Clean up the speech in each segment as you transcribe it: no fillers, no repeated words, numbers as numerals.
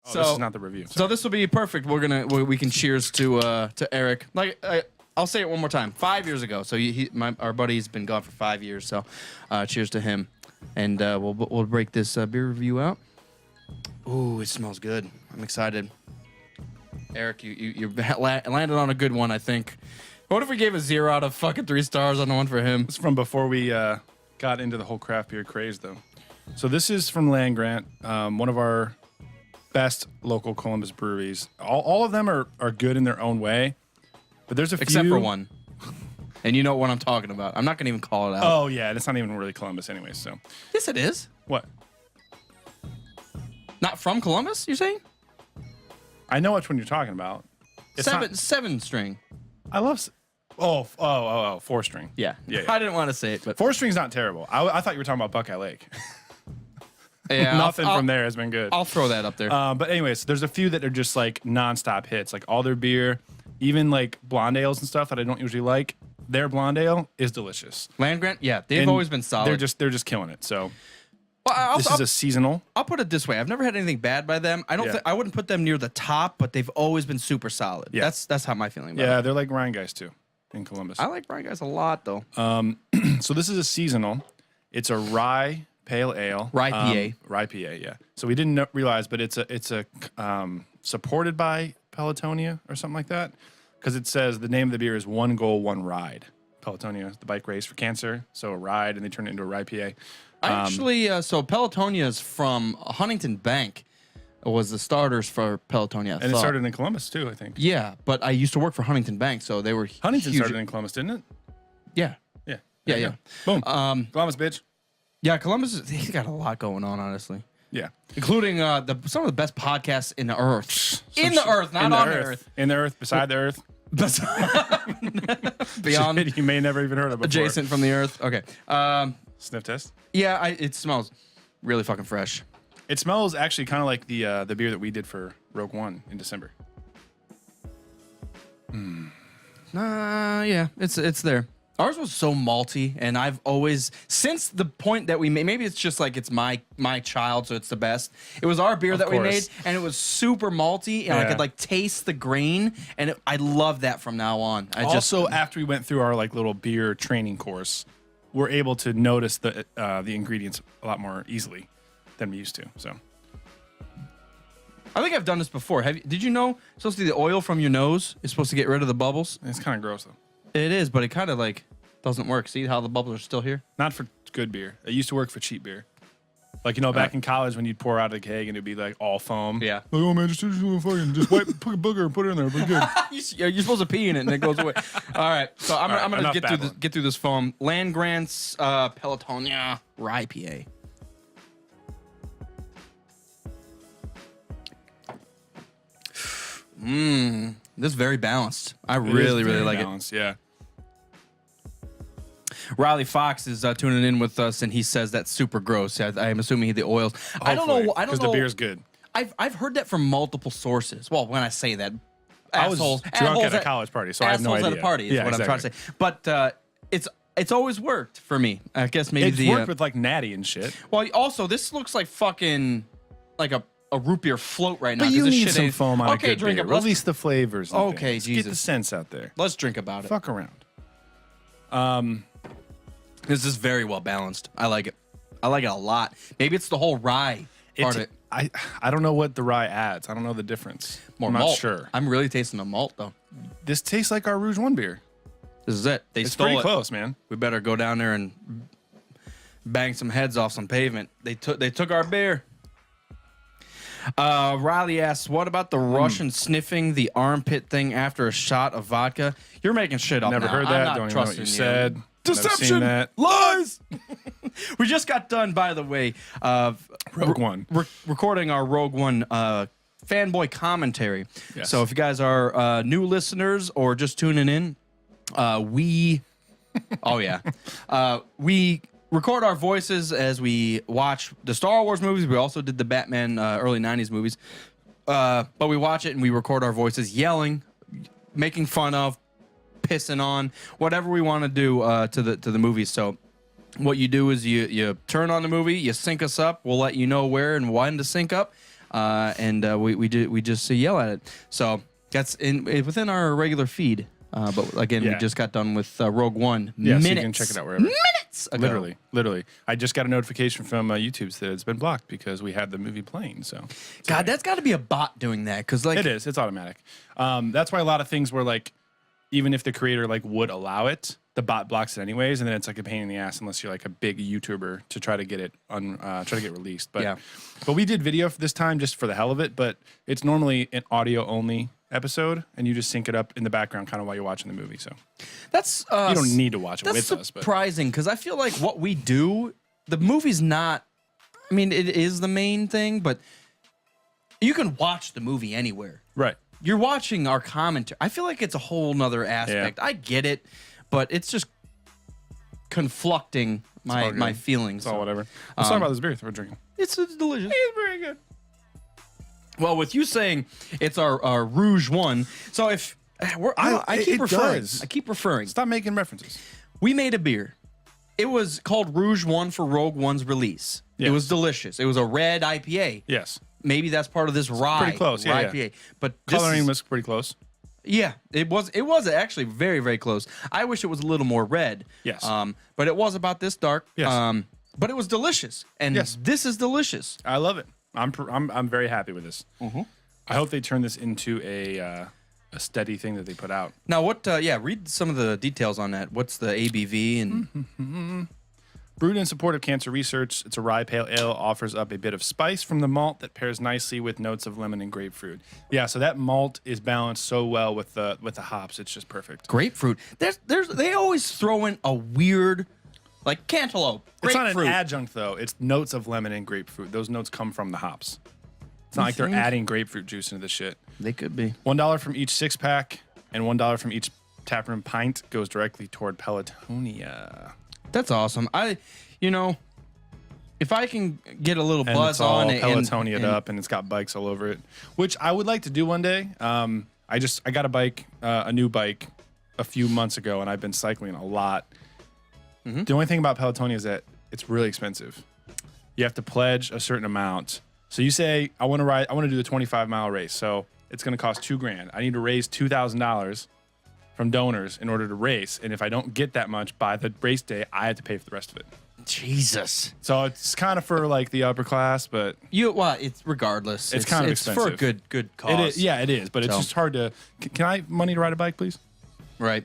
So this is not the review. So this will be perfect. We can cheers to Eric. Like I'll say it one more time. 5 years ago. So our buddy's been gone for 5 years. So cheers to him, and we'll break this beer review out. Ooh, it smells good. I'm excited. Eric, you landed on a good one, I think. What if we gave a 0 out of fucking 3 stars on the one for him? It's from before we got into the whole craft beer craze, though. So this is from Land Grant, one of our best local Columbus breweries. All of them are good in their own way, but there's a few. Except for one. And you know what I'm talking about. I'm not going to even call it out. Oh, yeah. And it's not even really Columbus anyway, so. Yes, it is. What? Not from Columbus, you're saying? I know which one you're talking about. It's seven string. I love... Oh, 4-string. Yeah. Yeah. I didn't want to say it, but 4-string's not terrible. I thought you were talking about Buckeye Lake. yeah, Nothing from there has been good. I'll throw that up there. But anyways, there's a few that are just like nonstop hits. Like all their beer, even like blonde ales and stuff that I don't usually like. Their blonde ale is delicious. Land Grant, yeah, they've always been solid. They're just killing it. So well, this is a seasonal. I'll put it this way: I've never had anything bad by them. I wouldn't put them near the top, but they've always been super solid. Yeah. That's how my feeling about it. Yeah, they're like Ryan guys too in Columbus. I like Ryan guys a lot though. So this is a seasonal. It's a rye pale ale. Rye PA. Rye PA, yeah. So we didn't realize, but it's a supported by Pelotonia or something like that, because it says the name of the beer is One Goal, One Ride. Pelotonia, the bike race for cancer. So a ride, and they turn it into a Rye PA. So Pelotonia is from Huntington Bank. Was the starters for Pelotonia. And it started in Columbus too, I think. Yeah, but I used to work for Huntington Bank, so they were Huntington huge. started in Columbus, didn't it? Yeah. Yeah. Boom. Columbus, bitch. Yeah, Columbus, he's got a lot going on, honestly. Yeah. Including some of the best podcasts in the earth. In the earth, not on the earth. In the earth, beside the earth. Beyond. Shit, you may never even heard of before. Adjacent from the earth. Okay. Sniff test. Yeah, it smells really fucking fresh. It smells actually kind of like the beer that we did for Rogue One in December. Yeah, it's there. Ours was so malty, and I've always, since the point that we made, maybe it's just like it's my child, so it's the best. It was our beer that we made, and it was super malty, and I could like taste the grain, and I love that from now on. After we went through our like little beer training course, we're able to notice the ingredients a lot more easily than we used to. So I think I've done this before. Did you know supposed to be the oil from your nose is supposed to get rid of the bubbles? It's kind of gross though. It is, but it kind of like doesn't work. See how the bubbles are still here? Not for good beer. It used to work for cheap beer. Like, back in college when you'd pour out a keg and it'd be like all foam. Yeah. Like, oh man, just wipe, put a booger and put it in there. We're good. You're supposed to pee in it and it goes away. All right. So I'm gonna get through this foam. Land Grant's Pelotonia Rye PA. This is very balanced. I really like it. Yeah. Riley Fox is tuning in with us, and he says that's super gross. I'm assuming the oils. Hopefully, I don't know. Because the beer's good. I've heard that from multiple sources. Well, when I say that, I was drunk at a college party, so I have no idea. At a party is what I'm trying to say. But it's always worked for me. I guess maybe it's worked with like Natty and shit. Well, also this looks like fucking like a root beer float right now. But you need some foam on a good drink beer. it. Release the flavors. Okay, Jesus. Get the sense out there. Let's drink about it. Fuck around. This is very well balanced. I like it. I like it a lot. Maybe it's the whole rye part of it. I don't know what the rye adds. I don't know the difference. More I'm malt. not sure. I'm really tasting the malt though. This tastes like our Rouge One beer. This is it. It's stole pretty close, man. We better go down there and bang some heads off some pavement. They took our beer. Riley asks, what about the Russian sniffing the armpit thing after a shot of vodka? You're making shit up. Never heard that. Don't even know what you said. Deception. Lies. We just got done, by the way, Rogue One. Recording our Rogue One fanboy commentary. Yes. So if you guys are new listeners or just tuning in, we record our voices as we watch the Star Wars movies. We also did the Batman early 90s movies. But we watch it and we record our voices yelling, making fun of, pissing on, whatever we want to do to the movies. So what you do is you turn on the movie, you sync us up. We'll let you know where and when to sync up. and we just yell at it. So that's within our regular feed. But again, we just got done with Rogue One. Yeah, minutes. so you can check it out wherever. Minutes ago. Literally. I just got a notification from YouTube that it's been blocked because we had the movie playing. So, God, that's got to be a bot doing that because like it is. It's automatic. That's why a lot of things were like, even if the creator like would allow it, the bot blocks it anyways, and then it's like a pain in the ass unless you're like a big YouTuber to try to get it released. But we did video for this time just for the hell of it. But it's normally an audio only episode, and you just sync it up in the background kind of while you're watching the movie. So that's you don't need to watch it with us. That's But surprising because I feel like what we do, the movie's not. I mean, it is the main thing, but you can watch the movie anywhere. right. You're watching our commentary. I feel like it's a whole nother aspect. I get it, but it's just conflicting my feelings. It's all whatever. Let's talk about this beer we're drinking. It's delicious. It's very good. Well, with you saying it's our Rouge one, so if I keep referring, does. I keep referring. Stop making references. We made a beer. It was called Rouge One for Rogue One's release. Yes. It was delicious. It was a red IPA. Yes. Maybe that's part of this rye. Pretty close, yeah, IPA. But Coloring was pretty close. yeah, it was actually very, very close. I wish it was a little more red. Yes. But it was about this dark. Yes. But it was delicious, and this is delicious. I love it. I'm very happy with this. Mm-hmm. I hope they turn this into a steady thing that they put out. Now, what? Read some of the details on that. What's the ABV and? Brewed in support of cancer research, it's a rye pale ale, offers up a bit of spice from the malt that pairs nicely with notes of lemon and grapefruit. Yeah, so that malt is balanced so well with the hops. It's just perfect. Grapefruit. They always throw in a weird, like cantaloupe. It's Grapefruit. not an adjunct though. It's notes of lemon and grapefruit. Those notes come from the hops. It's not like they're adding grapefruit juice into the shit. They could be. $1 from each 6-pack and $1 from each taproom pint goes directly toward Pelotonia. That's awesome. If I can get a little And buzz it's all on it, Pelotonia'd up, and it's got bikes all over it, which I would like to do one day. I got a bike, a new bike, a few months ago, and I've been cycling a lot. Mm-hmm. The only thing about Pelotonia is that it's really expensive. You have to pledge a certain amount. So you say, I want to do the 25-mile race. So it's going to cost $2,000. I need to raise $2,000 from donors in order to race. And if I don't get that much by the race day, I have to pay for the rest of it. Jesus. So it's kind of for like the upper class, but It's regardless. It's kind of it's expensive. for a good cause. it is. Yeah, it is. But it's So. just hard to. Can I have money to ride a bike, please? Right.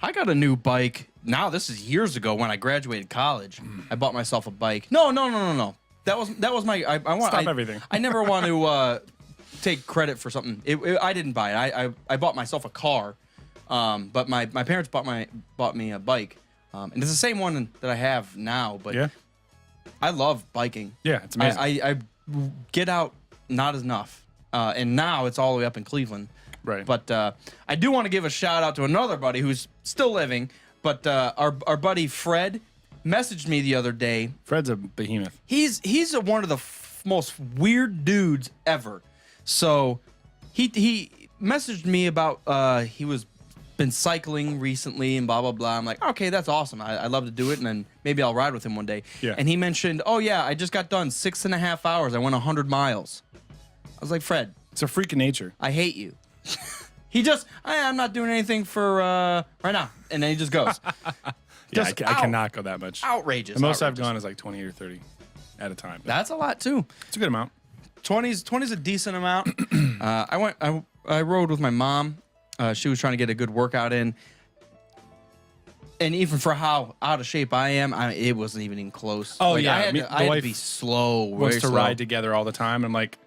I got a new bike. Now this is years ago when I graduated college. I bought myself a bike. No. That was my. I want. Stop everything. I never want to take credit for something. I didn't buy it. I bought myself a car. But my parents bought me a bike. And it's the same one that I have now. But Yeah. I love biking. Yeah, it's amazing. I get out not enough. And now it's all the way up in Cleveland. Right. But I do want to give a shout out to another buddy who's still living. But our buddy Fred messaged me the other day. Fred's a behemoth. He's one of the most weird dudes ever. So he messaged me about he was been cycling recently and blah blah blah. I'm like, okay, that's awesome. I'd love to do it, and then maybe I'll ride with him one day. Yeah. And he mentioned, oh yeah, I just got done 6.5 hours. I went 100 miles. I was like, Fred, It's a freak of nature. I hate you. I'm not doing anything for right now, and then he just goes. Yeah, I Just cannot go that much. Outrageous. The most I've outrageous. gone is like 20 or 30 at a time. That's a lot too. It's a good amount. 20's a decent amount. I rode with my mom. She was trying to get a good workout in. And even for how out of shape I am, it wasn't even close. Oh, Like, yeah. I had Me- to, the I had to wife be slow. Wants Very to slow. ride together all the time. I'm like,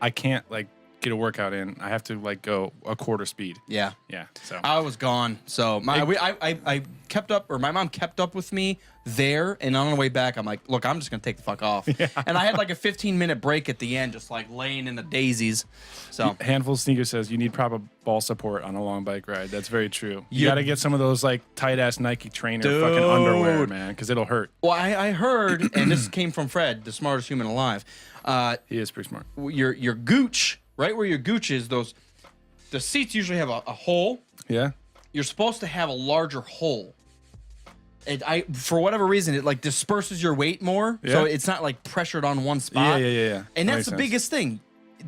I can't like get a workout in. I have to like go a quarter speed. Yeah. Yeah. So I was gone. So I kept up, or my mom kept up with me there. And on the way back, I'm like, look, I'm just going to take the fuck off. Yeah. And I had like a 15-minute break at the end, just like laying in the daisies. So Handful of Sneaker says you need proper ball support on a long bike ride. That's very true. You You- got to get some of those like tight ass Nike trainer Dude. fucking underwear, man, because it'll hurt. well, I heard, and this came from Fred, the smartest human alive. He is pretty smart. Your gooch, right where your gooch is, the seats usually have a hole. Yeah. You're supposed to have a larger hole. For whatever reason, it like disperses your weight more, so Yeah. it's not like pressured on one spot. Yeah. And That that's makes the sense. biggest thing.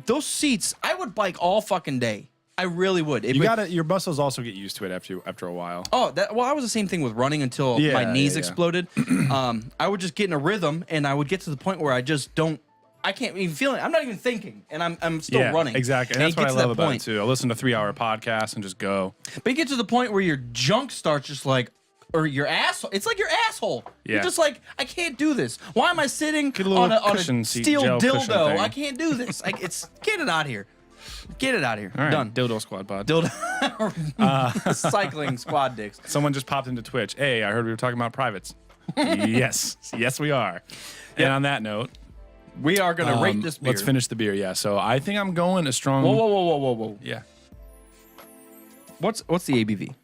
those seats, I would bike all fucking day. I really would. Your muscles also get used to it after a while. Oh, I was the same thing with running until my knees exploded. I would just get in a rhythm, and I would get to the point where I can't even feel it. I'm not even thinking, and I'm still running. Exactly. And that's what I love about it too. I listen to 3-hour podcasts and just go. But you get to the point where your junk starts just like, or your asshole. It's like your asshole. Yeah. You're just like, I can't do this. Why am I sitting Get a on little a cushion seat, steel gel cushion dildo? thing. I can't do this. Get it out of here. Get it out of here. All right, Done. Dildo Squad Pod. Cycling squad dicks. Someone just popped into Twitch. Hey, I heard we were talking about privates. Yes, we are. And on that note, we are gonna rate this beer. Let's finish the beer. Yeah. So I think I'm going a strong. Whoa. Yeah. What's the ABV?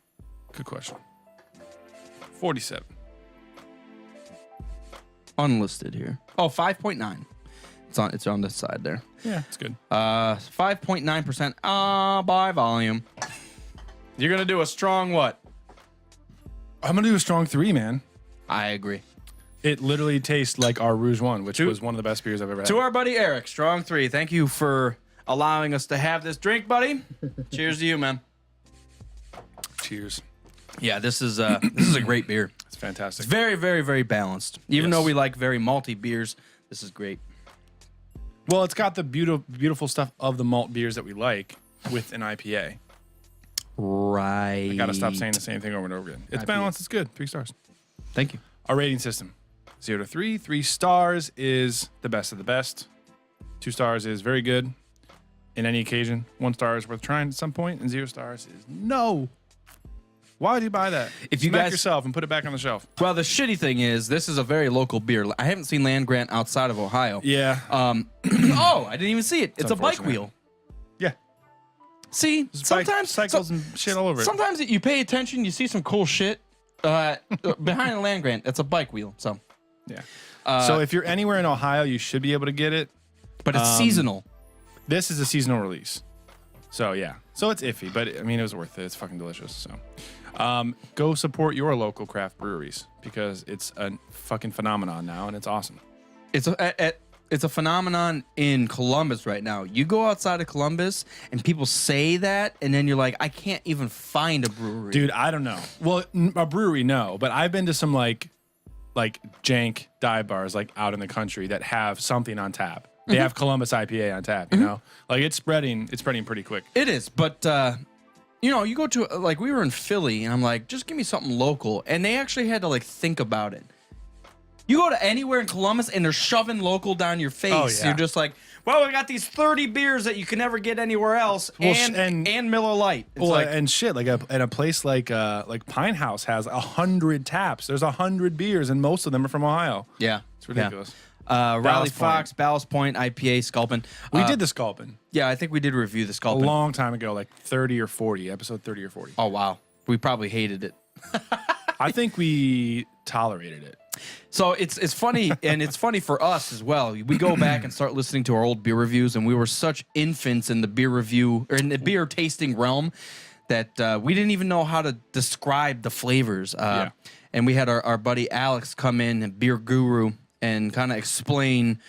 Good question. 47. Unlisted here. Oh, 5.9. It's on this side there. Yeah, it's good. 5.9% by volume. You're gonna do a strong what? I'm gonna do a strong 3, man. I agree. It literally tastes like our Rouge One, which was one of the best beers I've ever had. To our buddy Eric, strong 3. Thank you for allowing us to have this drink, buddy. Cheers to you, man. Cheers. Yeah, this is a great beer. It's fantastic. It's very, very, very balanced. Even though we like very malty beers, this is great. Well, it's got the beautiful stuff of the malt beers that we like with an IPA. Right. I gotta stop saying the same thing over and over again. It's balanced. It's good. 3 stars. Thank you. Our rating system: 0 to 3. 3 stars is the best of the best. 2 stars is very good. In any occasion, 1 star is worth trying at some point, and 0 stars is no. Why would you buy that? If you Smack guys yourself and put it back on the shelf. Well, the shitty thing is, this is a very local beer. I haven't seen Land Grant outside of Ohio. Yeah. Oh, I didn't even see it. It's a bike unfortunate. wheel. Yeah. See, sometimes cycles and shit all over it. Sometimes you pay attention, you see some cool shit behind a Land Grant. It's a bike wheel. So Yeah. So if you're anywhere in Ohio, you should be able to get it. But it's seasonal. This is a seasonal release. So yeah. So it's iffy, but I mean, it was worth it. It's fucking delicious. So go support your local craft breweries because it's a fucking phenomenon now and it's awesome. It's a phenomenon in Columbus right now. You go outside of Columbus and people say that, and then you're like, I can't even find a brewery. Dude, I don't know. Well, a brewery, no, but I've been to some like jank dive bars like out in the country that have something on tap. They have Columbus IPA on tap, you know? Like it's spreading pretty quick. It is, but you know, you go to like we were in Philly and I'm like, just give me something local. And they actually had to like think about it. You go to anywhere in Columbus and they're shoving local down your face. Oh, yeah. You're just like, well, we got these 30 beers that you can never get anywhere else, Well, and Miller Lite. It's well, like, and shit, like at a place like Pine House has 100 taps. There's 100 beers, and most of them are from Ohio. yeah, It's ridiculous. Riley Fox, Ballast Point, IPA, Sculpin. We did the Sculpin Yeah, I think we did review the a Sculpin. long time ago, like 30 or 40, episode 30 or 40. Oh, wow. We probably hated it. I think we tolerated it. So it's funny, and it's funny for us as well. We go back and start listening to our old beer reviews, and we were such infants in the beer review or in the beer tasting realm that we didn't even know how to describe the flavors. And we had our buddy Alex come in, a beer guru, and kind of explain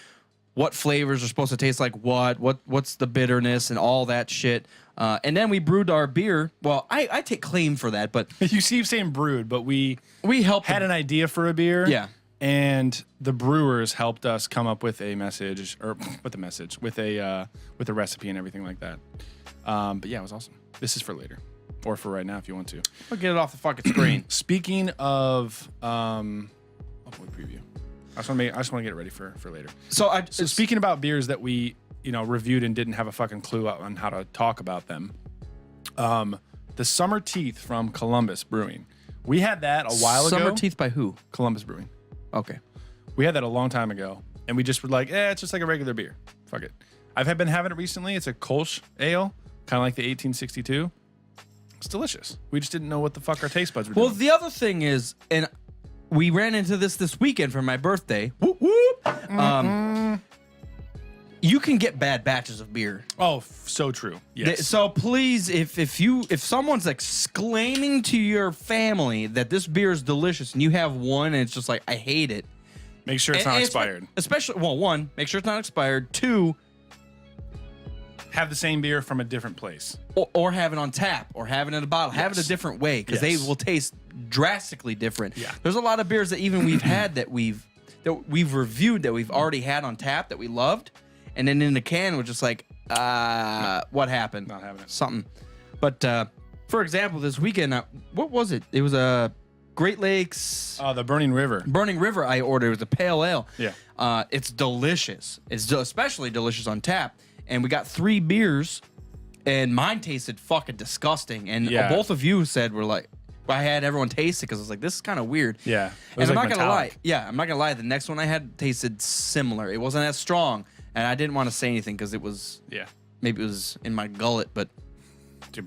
what flavors are supposed to taste like what's the bitterness and all that shit. And then we brewed our beer. Well, I take claim for that, but You keep saying brewed, but we helped had an idea for a beer. Yeah. And the brewers helped us come up with a message, with a recipe and everything like that. But yeah, it was awesome. This is for later, or for right now if you want to. I'll get it off the fucking screen. Speaking of, upload preview. I just want to get it ready for later. So Speaking about beers that we reviewed and didn't have a fucking clue on how to talk about them. The Summer Teeth from Columbus Brewing. We had that a while ago. Summer Teeth by who? Columbus Brewing. Okay. We had that a long time ago, and we just were like, it's just like a regular beer. Fuck it. I've been having it recently. It's a Kolsch ale, kind of like the 1862. It's delicious. We just didn't know what the fuck our taste buds were Well, doing. the other thing is, and we ran into this weekend for my birthday. Whoop, whoop. You can get bad batches of beer. Oh, so true. Yes. So please, if someone's exclaiming to your family that this beer is delicious and you have one and it's just like, I hate it. Make sure it's not expired. Especially, well, one, make sure it's not expired. Two, have the same beer from a different place. Or have it on tap, or have it in a bottle, have it a different way, because they will taste drastically different. Yeah. There's a lot of beers that even we've had that we've reviewed that we've already had on tap that we loved, and then in the can we're just like, what happened? Not having it. Something. But for example, this weekend, what was it? It was a Great Lakes. The Burning River. Burning River I ordered. It was a pale ale. Yeah. It's delicious. It's especially delicious on tap. And we got 3 beers, and mine tasted fucking disgusting. And both of you said we're like, I had everyone taste it because I was like, this is kind of weird. Yeah. And I'm not gonna lie. Yeah, I'm not gonna lie. The next one I had tasted similar. It wasn't as strong, and I didn't want to say anything because it was maybe it was in my gullet, but.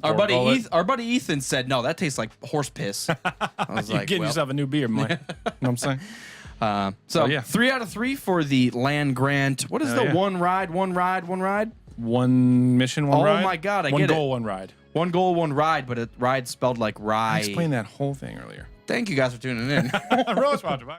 Our buddy Ethan said, no, that tastes like horse piss. I was You're like, getting yourself a new beer, Mike. You know what I'm saying? So 3 out of 3 for the land grant. What is the one ride? One mission, one ride? Oh my God, I get it. One goal, one ride. One goal, one ride, but ride spelled like rye. I explained that whole thing earlier. Thank you guys for tuning in. Rogue Squadron.